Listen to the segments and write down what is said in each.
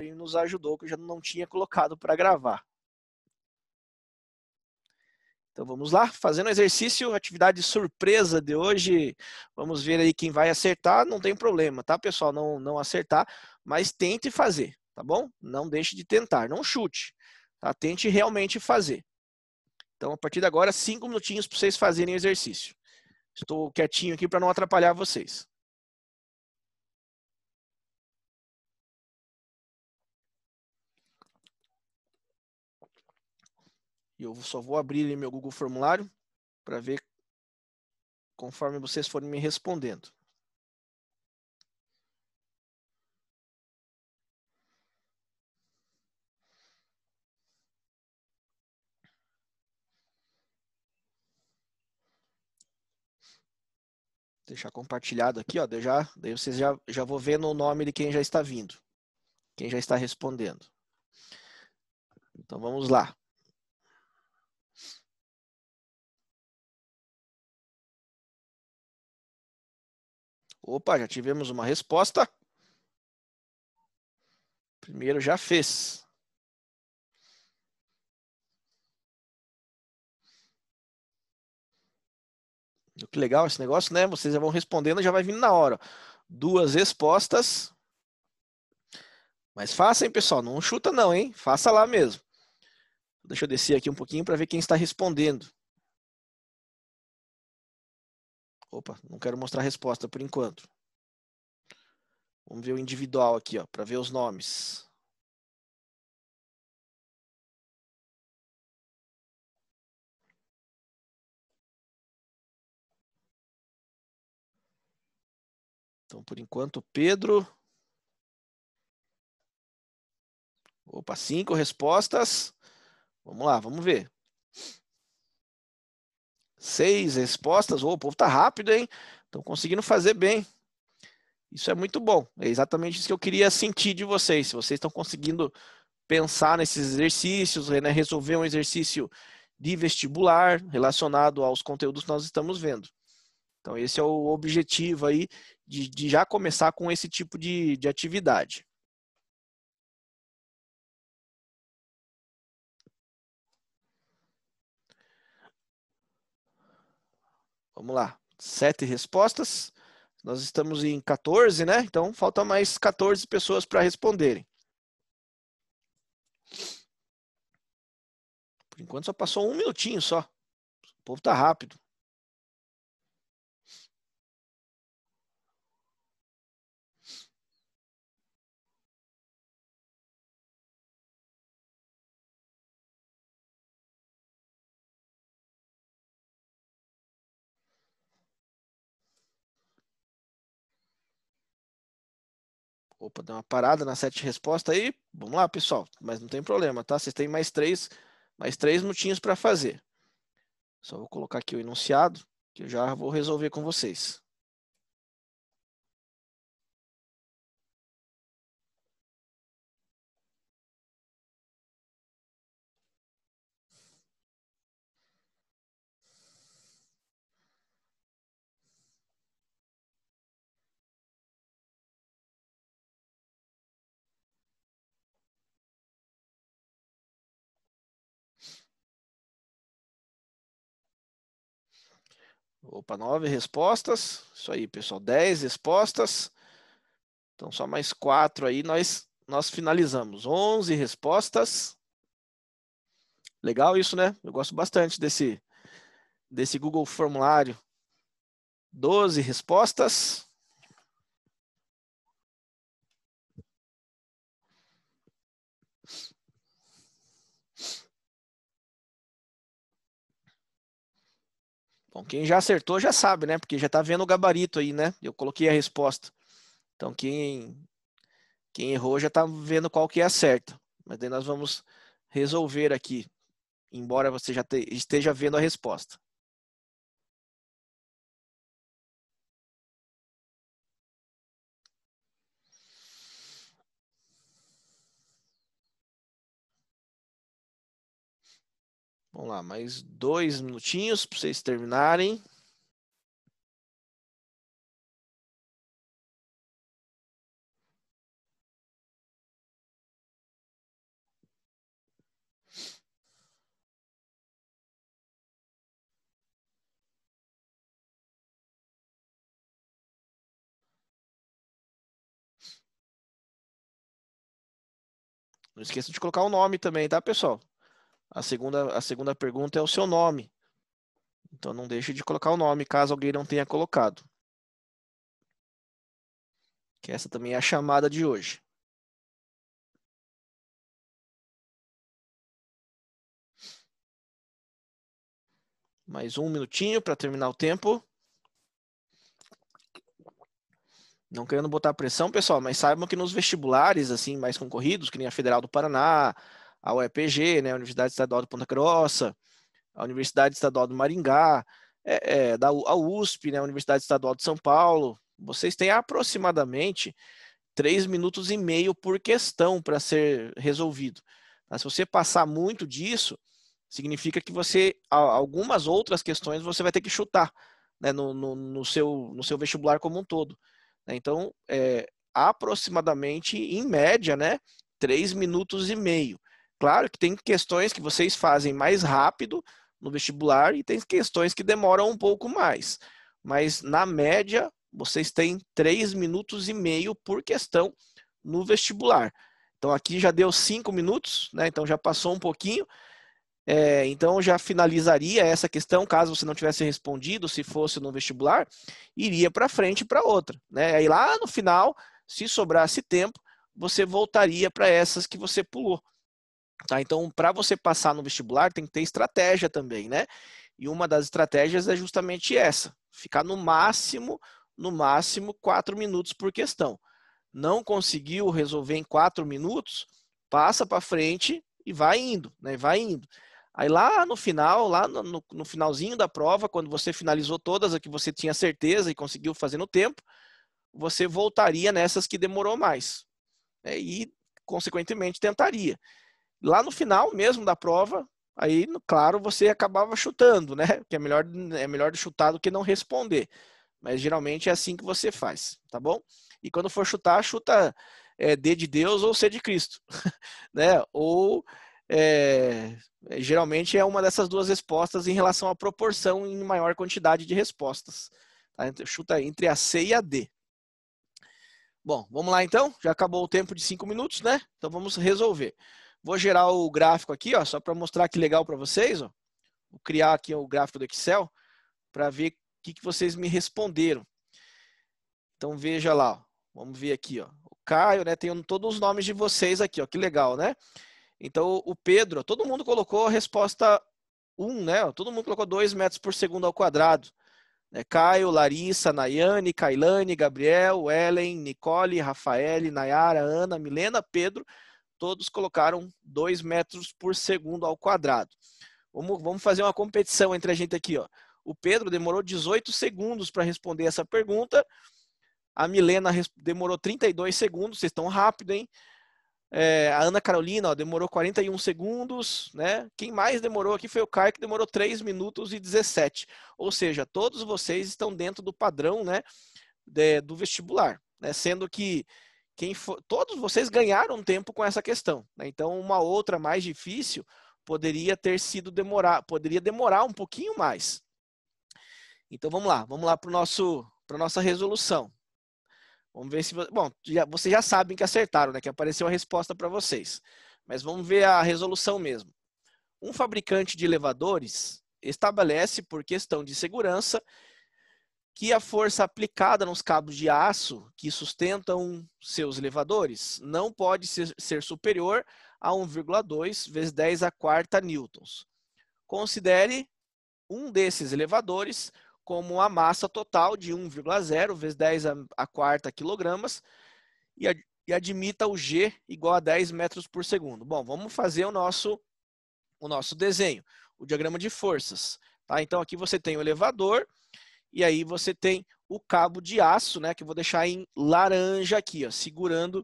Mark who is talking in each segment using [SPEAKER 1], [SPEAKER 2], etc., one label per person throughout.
[SPEAKER 1] e nos ajudou, que eu já não tinha colocado para gravar. Então vamos lá, fazendo o exercício, atividade surpresa de hoje. Vamos ver aí quem vai acertar, não tem problema, tá, pessoal? Não acertar, mas tente fazer, tá bom? Não deixe de tentar, não chute, tá? Tente realmente fazer. Então, a partir de agora, 5 minutinhos para vocês fazerem o exercício. Estou quietinho aqui para não atrapalhar vocês. E eu só vou abrir meu Google Formulário para ver conforme vocês forem me respondendo. Deixar compartilhado aqui, ó, daí vocês já vão vendo o nome de quem já está vindo, quem já está respondendo. Então vamos lá. Opa, já tivemos uma resposta. Primeiro já fez. Que legal esse negócio, né? Vocês já vão respondendo, já vai vindo na hora. 2 respostas. Mas faça, hein, pessoal? Não chuta não, hein? Faça lá mesmo. Deixa eu descer aqui um pouquinho para ver quem está respondendo. Opa, não quero mostrar a resposta por enquanto. Vamos ver o individual aqui, ó, para ver os nomes. Então, por enquanto, Pedro. Opa, 5 respostas. Vamos lá, vamos ver. 6 respostas. O povo tá rápido, hein? Estão conseguindo fazer bem. Isso é muito bom. É exatamente isso que eu queria sentir de vocês. Se vocês estão conseguindo pensar nesses exercícios, né, resolver um exercício de vestibular relacionado aos conteúdos que nós estamos vendo. Então, esse é o objetivo aí de já começar com esse tipo de atividade. Vamos lá. 7 respostas. Nós estamos em 14, né? Então, falta mais 14 pessoas para responderem. Por enquanto, só passou 1 minutinho só. O povo tá rápido. Opa, deu uma parada nas 7 respostas aí. Vamos lá, pessoal. Mas não tem problema, tá? Vocês têm mais 3 minutinhos para fazer. Só vou colocar aqui o enunciado, que eu já vou resolver com vocês. Opa, 9 respostas. Isso aí, pessoal. 10 respostas. Então, só mais 4 aí, nós finalizamos. 11 respostas. Legal isso, né? Eu gosto bastante desse Google Formulário. 12 respostas. Bom, quem já acertou já sabe, né? Porque já está vendo o gabarito aí, né? Eu coloquei a resposta. Então, quem errou já está vendo qual que é a certa. Mas daí nós vamos resolver aqui, embora você já esteja vendo a resposta. Vamos lá, mais 2 minutinhos para vocês terminarem. Não esqueça de colocar o nome também, tá, pessoal? A segunda pergunta é o seu nome. Então não deixe de colocar o nome, caso alguém não tenha colocado. Que essa também é a chamada de hoje. Mais um minutinho para terminar o tempo. Não querendo botar pressão, pessoal, mas saibam que nos vestibulares assim mais concorridos, que nem a Federal do Paraná, a UEPG, né, a Universidade Estadual de Ponta Grossa, a Universidade Estadual do Maringá, a USP, né, a Universidade Estadual de São Paulo, vocês têm aproximadamente 3 minutos e meio por questão para ser resolvido. Mas se você passar muito disso, significa que algumas outras questões você vai ter que chutar, né, no seu vestibular como um todo. Então, aproximadamente, em média, né, 3 minutos e meio. Claro que tem questões que vocês fazem mais rápido no vestibular e tem questões que demoram um pouco mais. Mas, na média, vocês têm 3 minutos e meio por questão no vestibular. Então, aqui já deu 5 minutos, né? Então, já passou um pouquinho. Então, já finalizaria essa questão, caso você não tivesse respondido, se fosse no vestibular, iria para frente para outra, né? Aí lá no final, se sobrasse tempo, você voltaria para essas que você pulou. Tá? Então, para você passar no vestibular, tem que ter estratégia também, né? E uma das estratégias é justamente essa: ficar no máximo 4 minutos por questão. Não conseguiu resolver em 4 minutos, passa para frente e vai indo, né? Vai indo. Aí lá no final, lá no finalzinho da prova, quando você finalizou todas as que você tinha certeza e conseguiu fazer no tempo, você voltaria nessas que demorou mais, né? E, consequentemente, tentaria. Lá no final mesmo da prova, aí, claro, você acabava chutando, né? Que é melhor chutar do que não responder. Mas geralmente é assim que você faz, tá bom? E quando for chutar, chuta D de Deus ou C de Cristo, né? Ou geralmente é uma dessas duas respostas em relação à proporção em maior quantidade de respostas. Tá? Então, chuta entre a C e a D. Bom, vamos lá então. Já acabou o tempo de 5 minutos, né? Então vamos resolver. Vou gerar o gráfico aqui, ó, só para mostrar que legal para vocês. Ó. Vou criar aqui o gráfico do Excel para ver o que vocês me responderam. Então veja lá, ó. Vamos ver aqui, ó. O Caio, né? Tem todos os nomes de vocês aqui, ó. Que legal, né? Então o Pedro, todo mundo colocou a resposta 1, né? Todo mundo colocou 2 metros por segundo ao quadrado. Né? Caio, Larissa, Nayane, Kailane, Gabriel, Ellen, Nicole, Rafael, Nayara, Ana, Milena, Pedro, todos colocaram 2 metros por segundo ao quadrado. Vamos fazer uma competição entre a gente aqui, ó. O Pedro demorou 18 segundos para responder essa pergunta. A Milena demorou 32 segundos, vocês estão rápido, hein? A Ana Carolina, ó, demorou 41 segundos, né? Quem mais demorou aqui foi o Caio, que demorou 3 minutos e 17. Ou seja, todos vocês estão dentro do padrão, né, do vestibular, né? Sendo que todos vocês ganharam tempo com essa questão, né? Então, uma outra mais difícil poderia demorar um pouquinho mais. Então, vamos lá para a nossa resolução. Vamos ver se... Bom, vocês já sabem que acertaram, né? Que apareceu a resposta para vocês. Mas vamos ver a resolução mesmo. Um fabricante de elevadores estabelece, por questão de segurança, que a força aplicada nos cabos de aço que sustentam seus elevadores não pode ser superior a 1,2 vezes 10 a quarta newtons. Considere um desses elevadores como a massa total de 1,0 vezes 10 a quarta quilogramas e admita o G igual a 10 metros por segundo. Bom, vamos fazer o nosso desenho, o diagrama de forças. Tá? Então, aqui você tem o elevador e aí você tem o cabo de aço, né, que eu vou deixar em laranja aqui, ó, segurando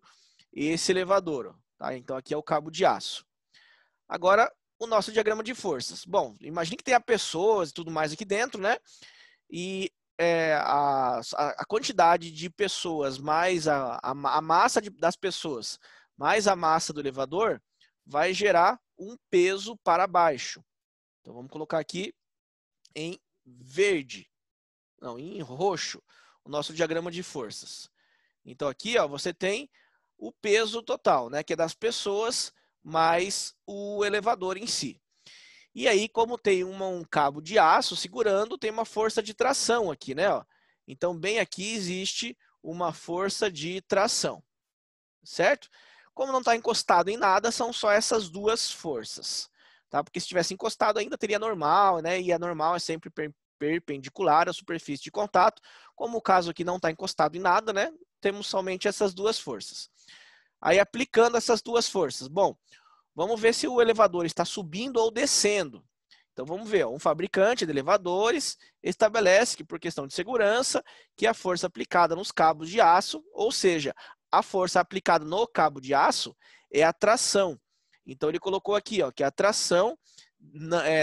[SPEAKER 1] esse elevador. Ó, tá? Então, aqui é o cabo de aço. Agora, o nosso diagrama de forças. Bom, imagine que tenha pessoas e tudo mais aqui dentro, né? E a quantidade de pessoas mais a massa das pessoas mais a massa do elevador vai gerar um peso para baixo. Então vamos colocar aqui em verde, não, em roxo, o nosso diagrama de forças. Então aqui, ó, você tem o peso total, né, que é das pessoas mais o elevador em si. E aí, como tem um cabo de aço segurando, tem uma força de tração aqui, né? Ó. Então, bem aqui existe uma força de tração, certo? Como não está encostado em nada, são só essas duas forças, tá? Porque se tivesse encostado ainda teria normal, né? E a normal é sempre perpendicular à superfície de contato. Como o caso aqui não está encostado em nada, né? Temos somente essas duas forças. Aí, aplicando essas duas forças. Bom, vamos ver se o elevador está subindo ou descendo. Então, vamos ver. Um fabricante de elevadores estabelece que, por questão de segurança, que a força aplicada nos cabos de aço, ou seja, a força aplicada no cabo de aço é a tração. Então, ele colocou aqui ó, que a tração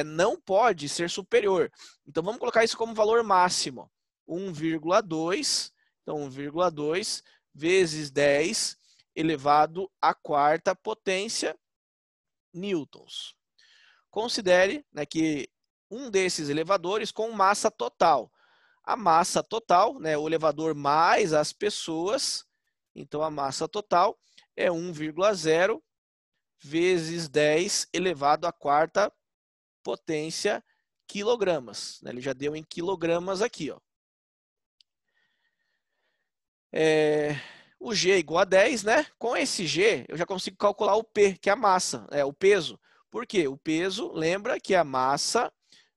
[SPEAKER 1] não pode ser superior. Então, vamos colocar isso como valor máximo. 1,2. Então, 1,2 vezes 10 elevado à quarta potência newtons. Considere, né, que um desses elevadores com massa total. A massa total, né, o elevador mais as pessoas, então a massa total é 1,0 vezes 10 elevado à quarta potência quilogramas. Ele já deu em quilogramas aqui. Ó. O G é igual a 10, né? Com esse G, eu já consigo calcular o P, que é a massa, o peso. Por quê? O peso, lembra que é a massa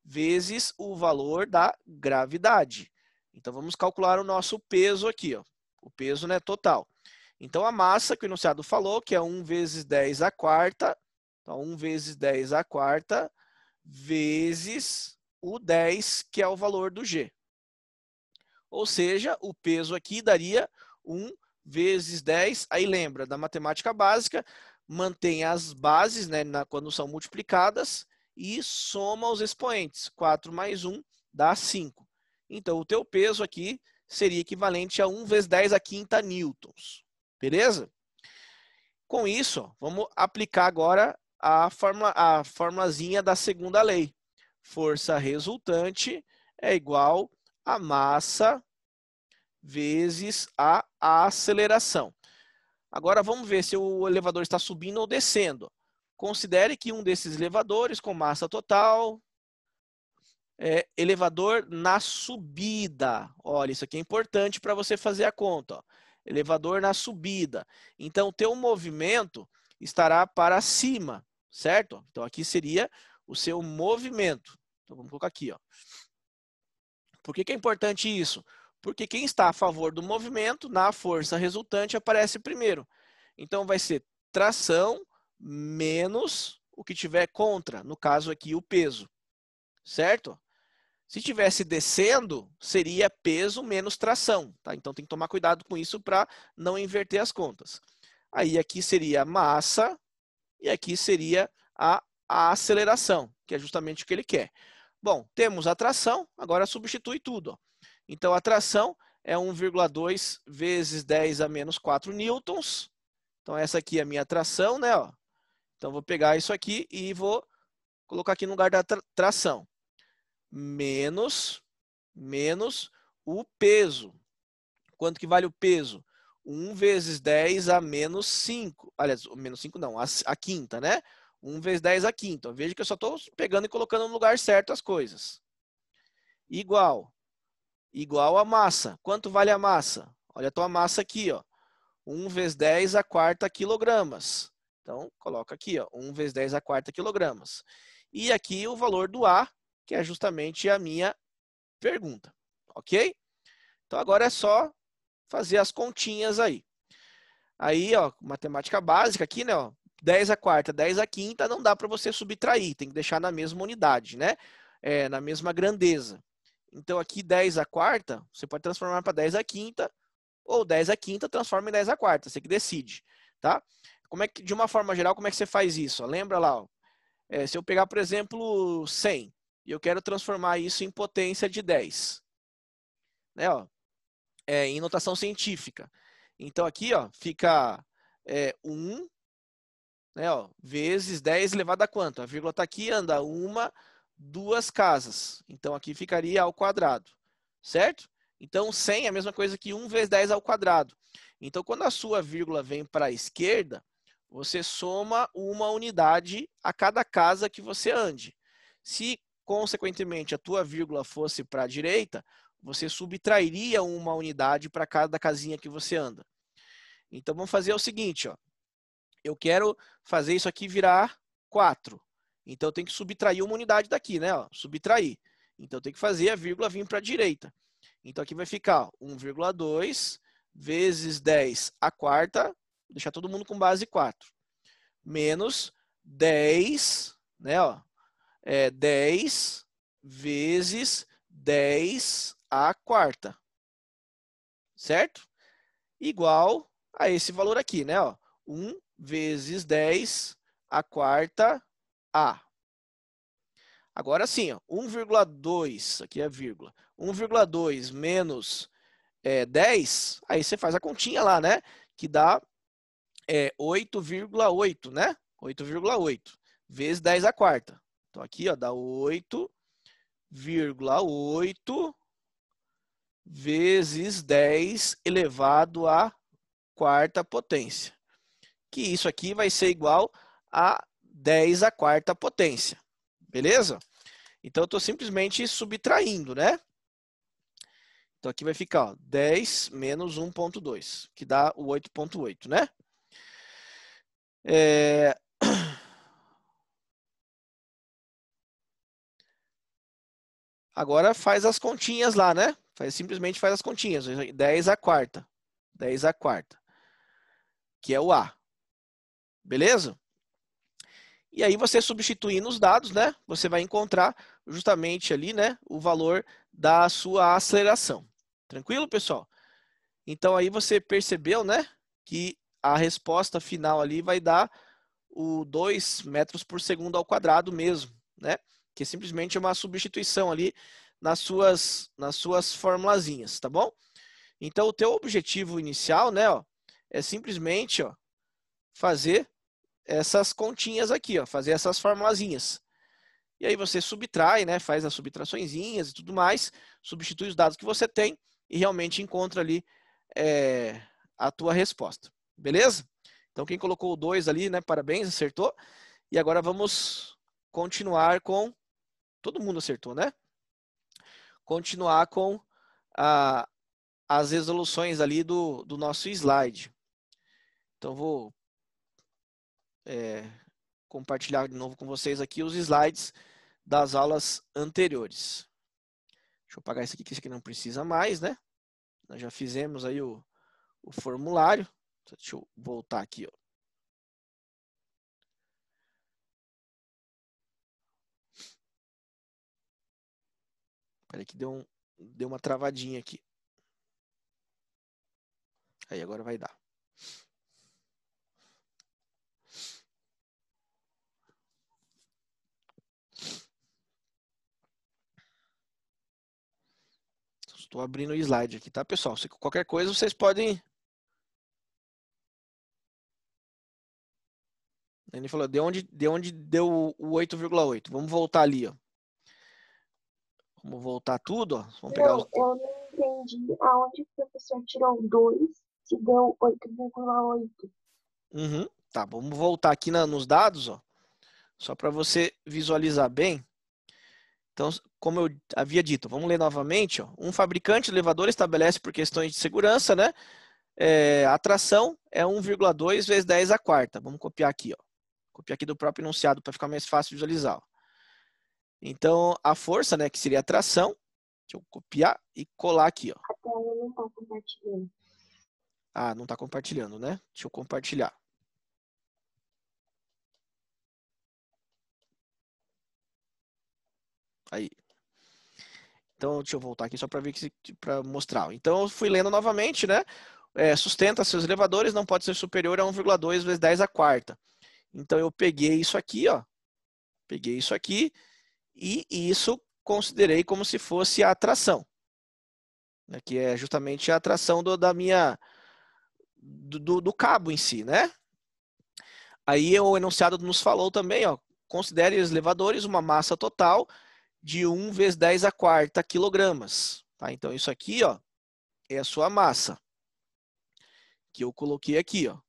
[SPEAKER 1] vezes o valor da gravidade. Então, vamos calcular o nosso peso aqui, ó. O peso, né, total. Então, a massa que o enunciado falou, que é 1 vezes 10 à quarta. Então, 1 vezes 10 à quarta vezes o 10, que é o valor do G. Ou seja, o peso aqui daria 1 vezes 10. Aí lembra da matemática básica, mantém as bases, né, quando são multiplicadas, e soma os expoentes. 4 mais 1 dá 5. Então, o teu peso aqui seria equivalente a 1 vezes 10 à quinta newtons. Beleza? Com isso, vamos aplicar agora a formulazinha da segunda lei. Força resultante é igual a massa vezes a aceleração. Agora vamos ver se o elevador está subindo ou descendo. Considere que um desses elevadores com massa total é elevador na subida. Olha, isso aqui é importante para você fazer a conta. Ó. Elevador na subida. Então, o teu movimento estará para cima, certo? Então, aqui seria o seu movimento. Então, vamos colocar aqui. Ó. Por que é importante isso? Porque quem está a favor do movimento, na força resultante, aparece primeiro. Então, vai ser tração menos o que tiver contra, no caso aqui, o peso. Certo? Se tivesse descendo, seria peso menos tração. Tá? Então, tem que tomar cuidado com isso para não inverter as contas. Aí, aqui seria massa e aqui seria a aceleração, que é justamente o que ele quer. Bom, temos a tração, agora substitui tudo. Ó. Então, a tração é 1,2 vezes 10 a menos 4 newtons. Então, essa aqui é a minha tração, né? Ó. Então, vou pegar isso aqui e vou colocar aqui no lugar da tração. Menos o peso. Quanto que vale o peso? 1 vezes 10 a menos 5. Aliás, menos 5 não, a quinta, né? 1 vezes 10 a quinta. Veja que eu só estou pegando e colocando no lugar certo as coisas. Igual a massa. Quanto vale a massa? Olha a tua massa aqui, ó. 1 vezes 10 a quarta quilogramas. Então, coloca aqui, ó, 1 vezes 10 a quarta quilogramas. E aqui o valor do A, que é justamente a minha pergunta. Ok? Então, agora é só fazer as continhas aí. Aí, ó, matemática básica aqui, né, ó, 10 a quarta, 10 a quinta, não dá para você subtrair, tem que deixar na mesma unidade, né? Na mesma grandeza. Então, aqui 10 a quarta, você pode transformar para 10 a quinta, ou 10 a quinta transforma em 10 a quarta, você que decide, tá? Como é que, de uma forma geral, como é que você faz isso? Ó, lembra lá, ó, se eu pegar, por exemplo, 100, e eu quero transformar isso em potência de 10, né, ó, em notação científica. Então, aqui, ó, fica 1, né, ó, vezes 10 elevado a quanto? A vírgula está aqui, anda 1, 2 casas. Então, aqui ficaria ao quadrado, certo? Então, 100 é a mesma coisa que 1 vezes 10 ao quadrado. Então, quando a sua vírgula vem para a esquerda, você soma uma unidade a cada casa que você ande. Se, consequentemente, a tua vírgula fosse para a direita, você subtrairia uma unidade para cada casinha que você anda. Então, vamos fazer o seguinte, ó. Eu quero fazer isso aqui virar 4. Então, eu tenho que subtrair uma unidade daqui, né? Ó, subtrair. Então, eu tenho que fazer a vírgula vir para a direita. Então, aqui vai ficar 1,2 vezes 10 a quarta, vou deixar todo mundo com base 4, menos 10, né? Ó, 10 vezes 10 a quarta, certo? Igual a esse valor aqui, né? Ó, 1 vezes 10 a quarta A. Agora sim, 1,2, aqui é vírgula, 1,2 menos 10, aí você faz a continha lá, né? Que dá 8,8, né? 8,8 vezes 10 a quarta. Então aqui ó, dá 8,8 vezes 10 elevado à quarta potência. Que isso aqui vai ser igual a 10 à quarta potência. Beleza? Então, eu estou simplesmente subtraindo, né? Então, aqui vai ficar ó, 10 menos 1,2, que dá o 8,8, né? Agora, faz as continhas lá, né? Simplesmente faz as continhas. 10 à quarta. 10 à quarta. Que é o A. Beleza? E aí, você substituindo os dados, né? Você vai encontrar justamente ali, né? O valor da sua aceleração. Tranquilo, pessoal? Então, aí você percebeu, né? Que a resposta final ali vai dar o 2 metros por segundo ao quadrado mesmo, né? Que simplesmente é uma substituição ali nas suas formulazinhas, tá bom? Então, o teu objetivo inicial, né? Ó, é simplesmente ó, fazer essas continhas aqui, ó, fazer essas formulazinhas. E aí você subtrai, né? Faz as subtraçõezinhas e tudo mais, substitui os dados que você tem e realmente encontra ali a tua resposta. Beleza? Então, quem colocou o 2 ali, né? Parabéns, acertou. E agora vamos continuar com... Todo mundo acertou, né? Continuar com as resoluções ali do nosso slide. Então, vou compartilhar de novo com vocês aqui os slides das aulas anteriores. Deixa eu apagar esse aqui, que esse aqui não precisa mais, né? Nós já fizemos aí o formulário. Deixa eu voltar aqui, ó. Peraí que deu uma travadinha aqui. Aí, agora vai dar. Estou abrindo o slide aqui, tá, pessoal? Se qualquer coisa, vocês podem... Ele falou, de onde deu o 8,8? Vamos voltar ali, ó. Vamos voltar tudo, ó. Vamos pegar os...
[SPEAKER 2] Eu não entendi aonde o professor tirou 2 se deu 8,8.
[SPEAKER 1] Uhum. Tá, vamos voltar aqui nos dados, ó. Só para você visualizar bem. Então, como eu havia dito, vamos ler novamente, ó. Um fabricante de elevador estabelece por questões de segurança, né? A tração é 1,2 vezes 10 à quarta. Vamos copiar aqui, ó. Copiar aqui do próprio enunciado para ficar mais fácil visualizar, ó. Então, a força, né, que seria a tração, deixa eu copiar e colar aqui, ó.
[SPEAKER 2] A tela não está compartilhando.
[SPEAKER 1] Ah, não está compartilhando, né? Deixa eu compartilhar. Aí. Então, deixa eu voltar aqui só para ver para mostrar. Então, eu fui lendo novamente, né? Sustenta seus elevadores não pode ser superior a 1,2 vezes 10 à quarta. Então, eu peguei isso aqui, ó. Peguei isso aqui e isso considerei como se fosse a atração. Né, que é justamente a atração do cabo em si, né? Aí o enunciado nos falou também, ó. Considere os elevadores uma massa total de 1 vezes 10 à quarta quilogramas. Tá? Então, isso aqui, ó, é a sua massa. Que eu coloquei aqui, ó.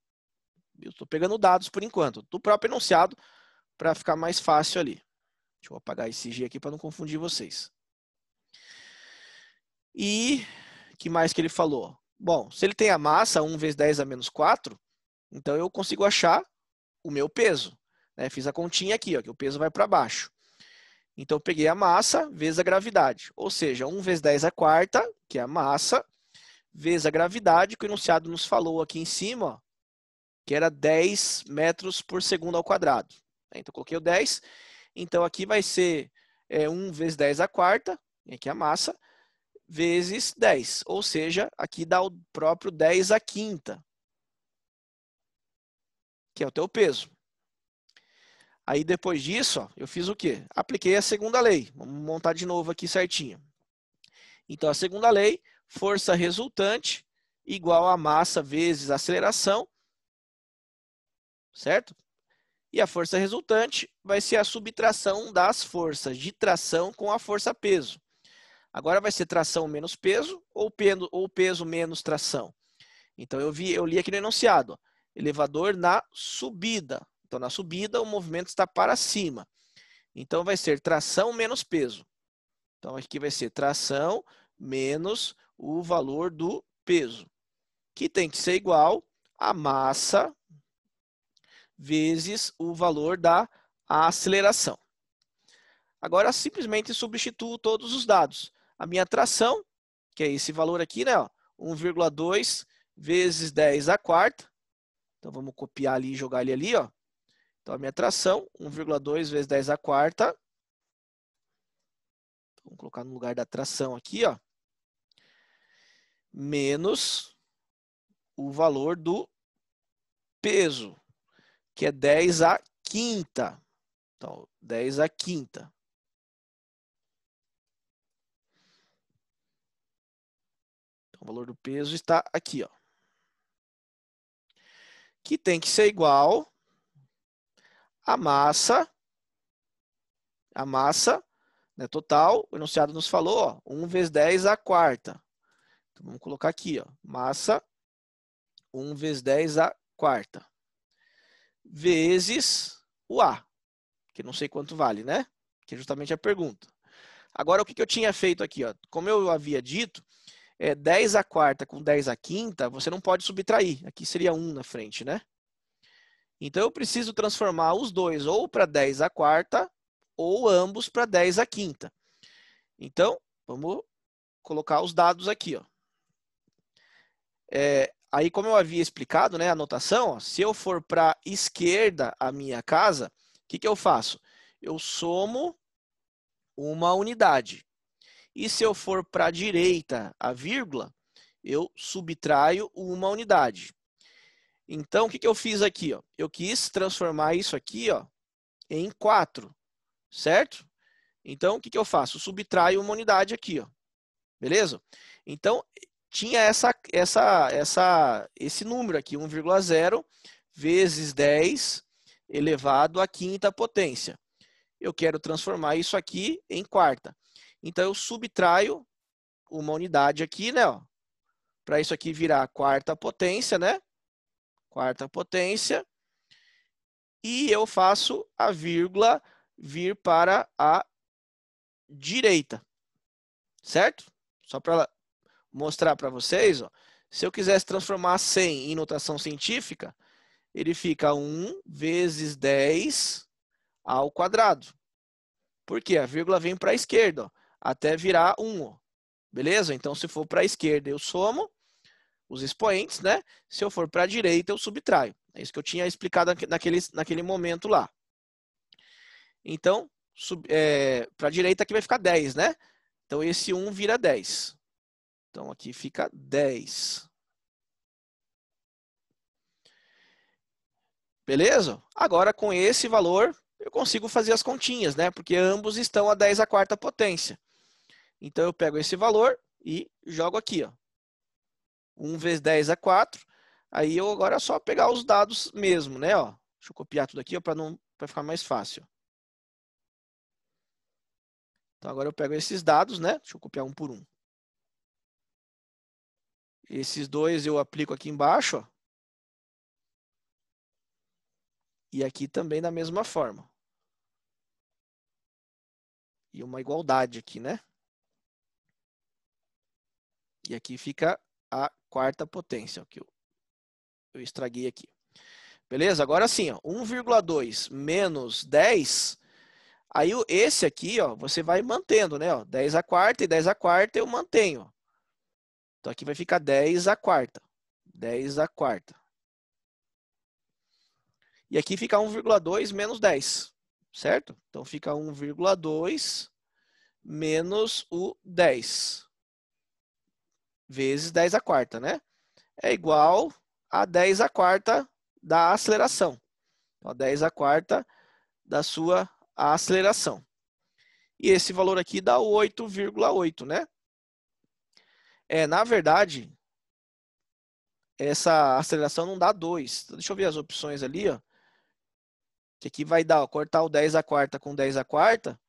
[SPEAKER 1] Eu estou pegando dados por enquanto, do próprio enunciado, para ficar mais fácil ali. Deixa eu apagar esse G aqui para não confundir vocês. E o que mais que ele falou? Bom, se ele tem a massa 1 vezes 10 a menos 4, então eu consigo achar o meu peso. Né? Fiz a continha aqui, ó, que o peso vai para baixo. Então eu peguei a massa vezes a gravidade. Ou seja, 1 vezes 10 a quarta, que é a massa, vezes a gravidade, que o enunciado nos falou aqui em cima, ó, que era 10 metros por segundo ao quadrado. Então eu coloquei o 10. Então aqui vai ser 1 vezes 10 a quarta, aqui a massa, vezes 10. Ou seja, aqui dá o próprio 10 a quinta, que é o teu peso. Aí depois disso, ó, eu fiz o quê? Apliquei a segunda lei. Vamos montar de novo aqui certinho. Então a segunda lei, força resultante igual a massa vezes a aceleração, certo? E a força resultante vai ser a subtração das forças de tração com a força peso. Agora vai ser tração menos peso ou peso menos tração. Então eu li aqui no enunciado, ó, elevador na subida. Então na subida o movimento está para cima. Então vai ser tração menos peso. Então aqui vai ser tração menos o valor do peso, que tem que ser igual a massa vezes o valor da aceleração. Agora simplesmente substituo todos os dados. A minha tração, que é esse valor aqui, né, 1,2 vezes 10 a quarta. Então vamos copiar ali e jogar ele ali, ó. Então a minha tração, 1,2 vezes 10 a quarta. Vamos colocar no lugar da tração aqui, ó. Menos o valor do peso, que é 10 a quinta. Então, 10 a quinta. Então, o valor do peso está aqui, ó. Que tem que ser igual a massa, né, total, o enunciado nos falou, ó, 1 vezes 10 a quarta. Então, vamos colocar aqui, ó, massa 1 vezes 10 a quarta, vezes o A, que não sei quanto vale, né? Que é justamente a pergunta. Agora, o que eu tinha feito aqui, ó? Como eu havia dito, 10 a quarta com 10 a quinta, você não pode subtrair. Aqui seria 1 na frente, né? Então, eu preciso transformar os dois ou para 10 a quarta ou ambos para 10 a quinta. Então, vamos colocar os dados aqui, ó. Aí, como eu havia explicado, né, a notação, ó, se eu for para a esquerda a minha casa, o que eu faço? Eu somo uma unidade. E se eu for para a direita a vírgula, eu subtraio uma unidade. Então, o que eu fiz aqui? Ó? Eu quis transformar isso aqui, ó, em 4, certo? Então, o que eu faço? Subtraio uma unidade aqui, ó. Beleza? Então, tinha esse número aqui, 1,0 vezes 10 elevado à quinta potência. Eu quero transformar isso aqui em quarta. Então, eu subtraio uma unidade aqui, né? Para isso aqui virar quarta potência, né? Quarta potência. E eu faço a vírgula vir para a direita. Certo? Só para mostrar para vocês, ó, se eu quisesse transformar 100 em notação científica, ele fica 1 vezes 10 ao quadrado. Por quê? A vírgula vem para a esquerda, ó, até virar 1. Ó. Beleza? Então, se for para a esquerda, eu somo os expoentes, né? Se eu for para a direita, eu subtraio. É isso que eu tinha explicado naquele momento lá. Então, para a direita aqui vai ficar 10, né? Então, esse 1 vira 10. Então, aqui fica 10. Beleza? Agora, com esse valor, eu consigo fazer as continhas, né? Porque ambos estão a 10 à quarta potência. Então, eu pego esse valor e jogo aqui, ó. 1 vezes 10 a 4. Aí, eu agora é só pegar os dados mesmo, né? Ó. Deixa eu copiar tudo aqui para ficar mais fácil. Então, agora eu pego esses dados, né? Deixa eu copiar um por um. Esses dois eu aplico aqui embaixo, ó. E aqui também da mesma forma. E uma igualdade aqui, né? E aqui fica a quarta potência, que eu estraguei aqui. Beleza? Agora sim, 1,2 menos 10. Aí esse aqui, ó, você vai mantendo, né? Ó, 10 à quarta e 10 à quarta eu mantenho. Então aqui vai ficar 10 à quarta. 10 à quarta. E aqui fica 1,2 menos 10, certo? Então fica 1,2 menos o 10 vezes 10 à quarta, né? É igual a 10 à quarta da aceleração. Então, 10 à quarta da sua aceleração. E esse valor aqui dá o 8,8, né? Na verdade, essa aceleração não dá 2. Então, deixa eu ver as opções ali, ó. Que aqui vai dar, ó, cortar o 10 à quarta com 10 à quarta,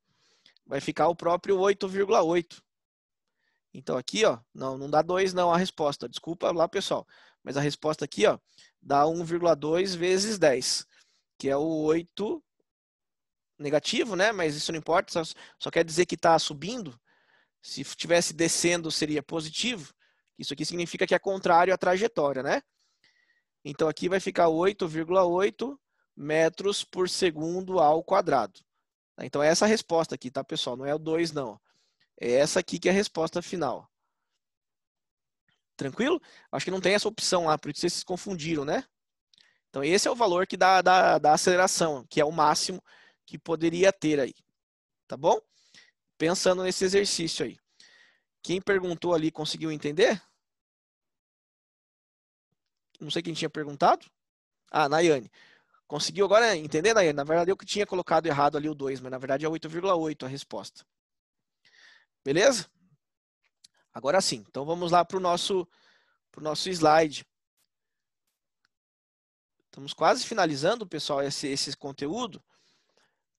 [SPEAKER 1] vai ficar o próprio 8,8. Então aqui, ó, não dá 2 não a resposta. Desculpa lá, pessoal. Mas a resposta aqui, ó, dá 1,2 vezes 10, que é o 8 negativo, né? Mas isso não importa, só quer dizer que está subindo. Se estivesse descendo, seria positivo. Isso aqui significa que é contrário à trajetória, né? Então aqui vai ficar 8,8 metros por segundo ao quadrado. Então é essa a resposta aqui, tá, pessoal? Não é o 2, não. É essa aqui que é a resposta final. Tranquilo? Acho que não tem essa opção lá, por isso vocês se confundiram, né? Então esse é o valor que dá da aceleração, que é o máximo que poderia ter aí. Tá bom? Pensando nesse exercício aí. Quem perguntou ali conseguiu entender? Não sei quem tinha perguntado. Ah, Nayane. Conseguiu agora entender, Nayane? Na verdade, eu que tinha colocado errado ali o 2, mas na verdade é 8,8 a resposta. Beleza? Agora sim. Então vamos lá para o nosso slide. Estamos quase finalizando, pessoal, esse conteúdo.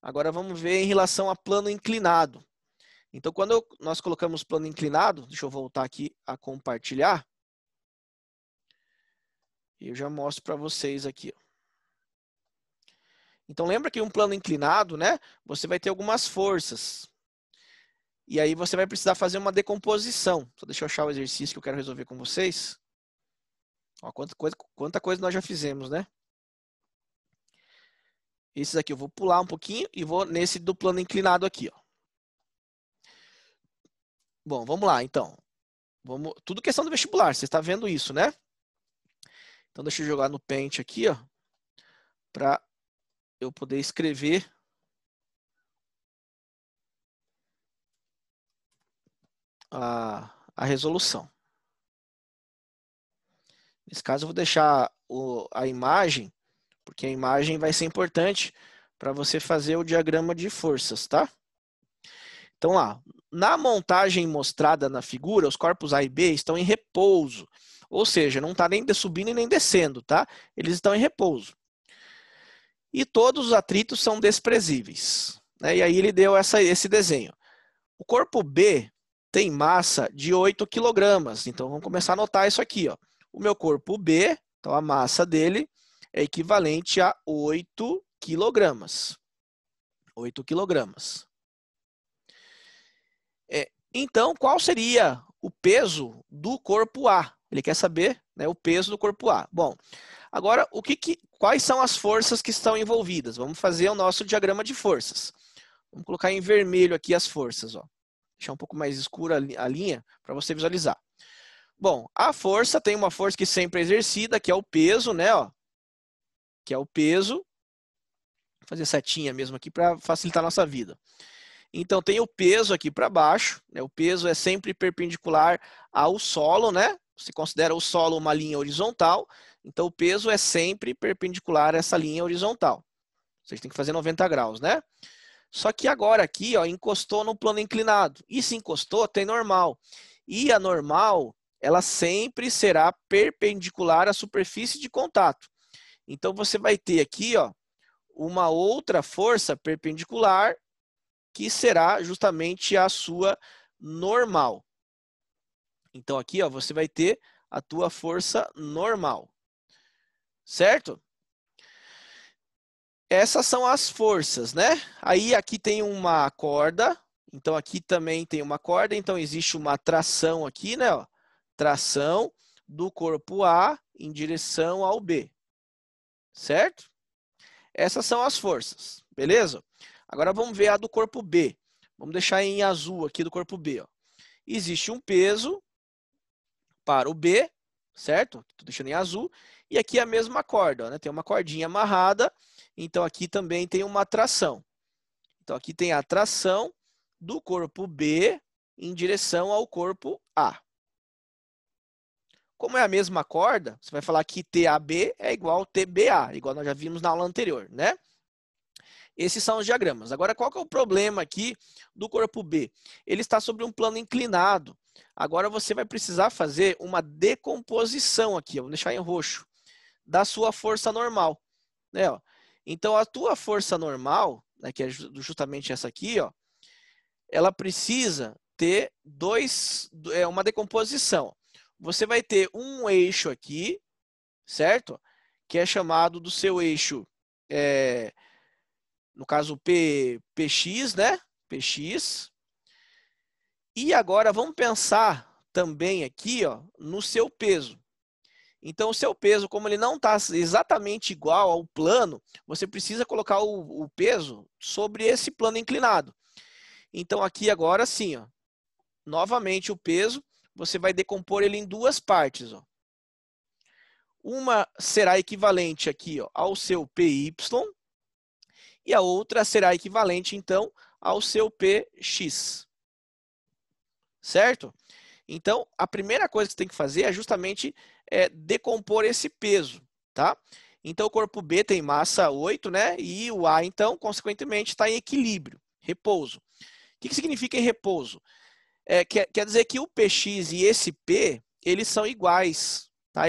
[SPEAKER 1] Agora vamos ver em relação a plano inclinado. Então, quando nós colocamos plano inclinado, deixa eu voltar aqui a compartilhar. E eu já mostro para vocês aqui. Então, lembra que um plano inclinado, né? Você vai ter algumas forças. E aí você vai precisar fazer uma decomposição. Só deixa eu achar o exercício que eu quero resolver com vocês. Ó, quanta coisa nós já fizemos, né? Esses aqui eu vou pular um pouquinho e vou nesse do plano inclinado aqui, ó. Bom, vamos lá, então. Tudo questão do vestibular, você está vendo isso, né? Então, deixa eu jogar no Paint aqui, ó, para eu poder escrever a resolução. Nesse caso, eu vou deixar a imagem, porque a imagem vai ser importante para você fazer o diagrama de forças, tá? Então, lá, na montagem mostrada na figura, os corpos A e B estão em repouso. Ou seja, não está nem subindo e nem descendo, tá? Eles estão em repouso. E todos os atritos são desprezíveis, né? E aí ele deu esse desenho. O corpo B tem massa de 8 kg. Então, vamos começar a anotar isso aqui, ó. O meu corpo B, então a massa dele é equivalente a 8 kg. 8 kg. Então, qual seria o peso do corpo A? Ele quer saber, né, o peso do corpo A. Bom, agora, quais são as forças que estão envolvidas? Vamos fazer o nosso diagrama de forças. Vamos colocar em vermelho aqui as forças, ó. Deixar um pouco mais escura a linha para você visualizar. Bom, a força tem uma força que sempre é exercida, que é o peso, né? Ó, que é o peso. Vou fazer setinha mesmo aqui para facilitar a nossa vida. Então, tem o peso aqui para baixo, né? O peso é sempre perpendicular ao solo, né? Se considera o solo uma linha horizontal, então o peso é sempre perpendicular a essa linha horizontal. Vocês têm que fazer 90 graus, né? Só que agora aqui, ó, encostou no plano inclinado. E se encostou, tem normal. E a normal, ela sempre será perpendicular à superfície de contato. Então, você vai ter aqui, ó, uma outra força perpendicular que será justamente a sua normal. Então aqui, ó, você vai ter a tua força normal. Certo? essas são as forças, né? Aí aqui tem uma corda, então aqui também tem uma corda, então existe uma tração aqui, né? Ó, tração do corpo A em direção ao B, certo? Essas são as forças, beleza? Agora vamos ver a do corpo B. Vamos deixar em azul aqui do corpo B. Ó. Existe um peso para o B, certo? Estou deixando em azul. E aqui a mesma corda, né? Tem uma cordinha amarrada. Então aqui também tem uma tração. Então aqui tem a tração do corpo B em direção ao corpo A. Como é a mesma corda, você vai falar que TAB é igual ao TBA, igual nós já vimos na aula anterior, né? Esses são os diagramas. Agora, qual que é o problema aqui do corpo B? Ele está sobre um plano inclinado. Agora você vai precisar fazer uma decomposição aqui, vou deixar em roxo, da sua força normal. Né, ó? Então, a tua força normal, né, que é justamente essa aqui, ó, ela precisa ter uma decomposição. Você vai ter um eixo aqui, certo? Que é chamado do seu eixo, no caso PX, né? PX. E agora vamos pensar também aqui, ó, no seu peso. Então, o seu peso, como ele não está exatamente igual ao plano, você precisa colocar o peso sobre esse plano inclinado. Então, aqui agora sim, ó, novamente o peso, você vai decompor ele em duas partes. Ó. Uma será equivalente aqui, ó, ao seu PY e a outra será equivalente, então, ao seu PX. Certo? Então, a primeira coisa que você tem que fazer é justamente decompor esse peso, tá? Então, o corpo B tem massa 8, né? E o A, então, consequentemente, está em equilíbrio, repouso. O que significa em repouso? Quer dizer que o PX e esse P, eles são iguais, tá?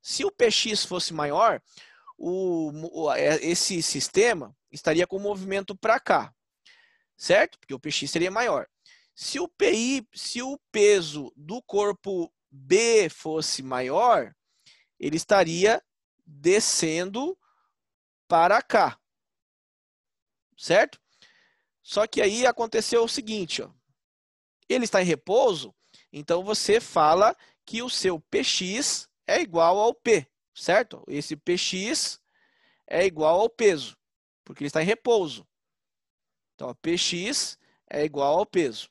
[SPEAKER 1] Se o PX fosse maior, esse sistema estaria com o movimento para cá, certo? Porque o PX seria maior. Se o peso do corpo B fosse maior, ele estaria descendo para cá, certo? Só que aí aconteceu o seguinte, ó, ele está em repouso, então você fala que o seu PX é igual ao P, certo? Esse PX é igual ao peso, porque ele está em repouso. Então, ó, PX é igual ao peso.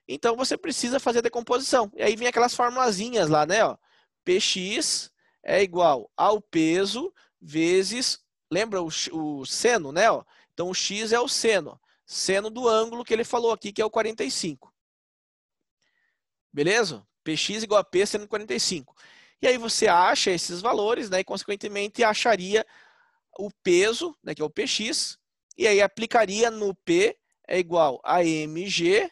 [SPEAKER 1] Então, você precisa fazer a decomposição. E aí vem aquelas formulazinhas lá, né? Ó, PX é igual ao peso vezes, lembra o seno, né? Ó? Então, o X é o seno. Ó, seno do ângulo que ele falou aqui, que é o 45. Beleza? PX igual a P seno 45. E aí você acha esses valores, né? E, consequentemente, acharia o peso, né? Que é o PX. E aí aplicaria no P é igual a mg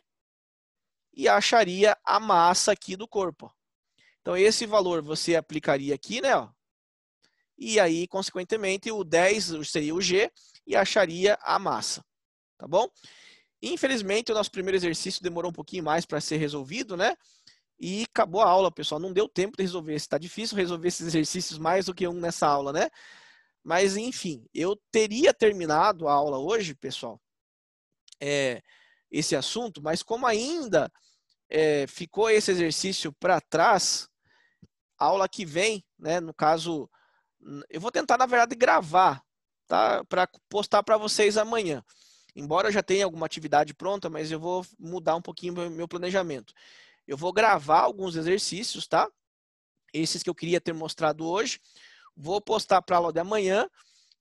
[SPEAKER 1] e acharia a massa aqui do corpo. Então, esse valor você aplicaria aqui, né? Ó, e aí, consequentemente, o 10 seria o G e acharia a massa. Tá bom? Infelizmente, o nosso primeiro exercício demorou um pouquinho mais para ser resolvido, né? E acabou a aula, pessoal. Não deu tempo de resolver. Está difícil resolver esses exercícios mais do que um nessa aula, né? Mas, enfim, eu teria terminado a aula hoje, pessoal, esse assunto, mas como ainda ficou esse exercício para trás, a aula que vem, né, no caso, eu vou tentar, na verdade, gravar, tá, para postar para vocês amanhã. Embora eu já tenha alguma atividade pronta, mas eu vou mudar um pouquinho meu planejamento. Eu vou gravar alguns exercícios, tá? Esses que eu queria ter mostrado hoje. Vou postar para a aula de amanhã.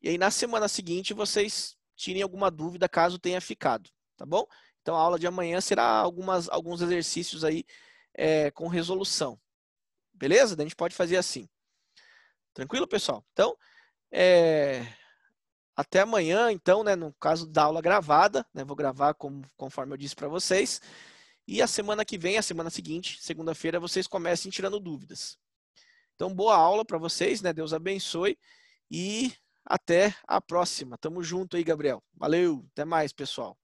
[SPEAKER 1] E aí, na semana seguinte, vocês tirem alguma dúvida, caso tenha ficado, tá bom? Então, a aula de amanhã será alguns exercícios aí com resolução. Beleza? A gente pode fazer assim. Tranquilo, pessoal? Então, até amanhã, então, né? No caso da aula gravada, né? Vou gravar conforme eu disse para vocês. E a semana que vem, a semana seguinte, segunda-feira, vocês comecem tirando dúvidas. Então, boa aula para vocês, né? Deus abençoe e até a próxima. Tamo junto aí, Gabriel. Valeu, até mais, pessoal.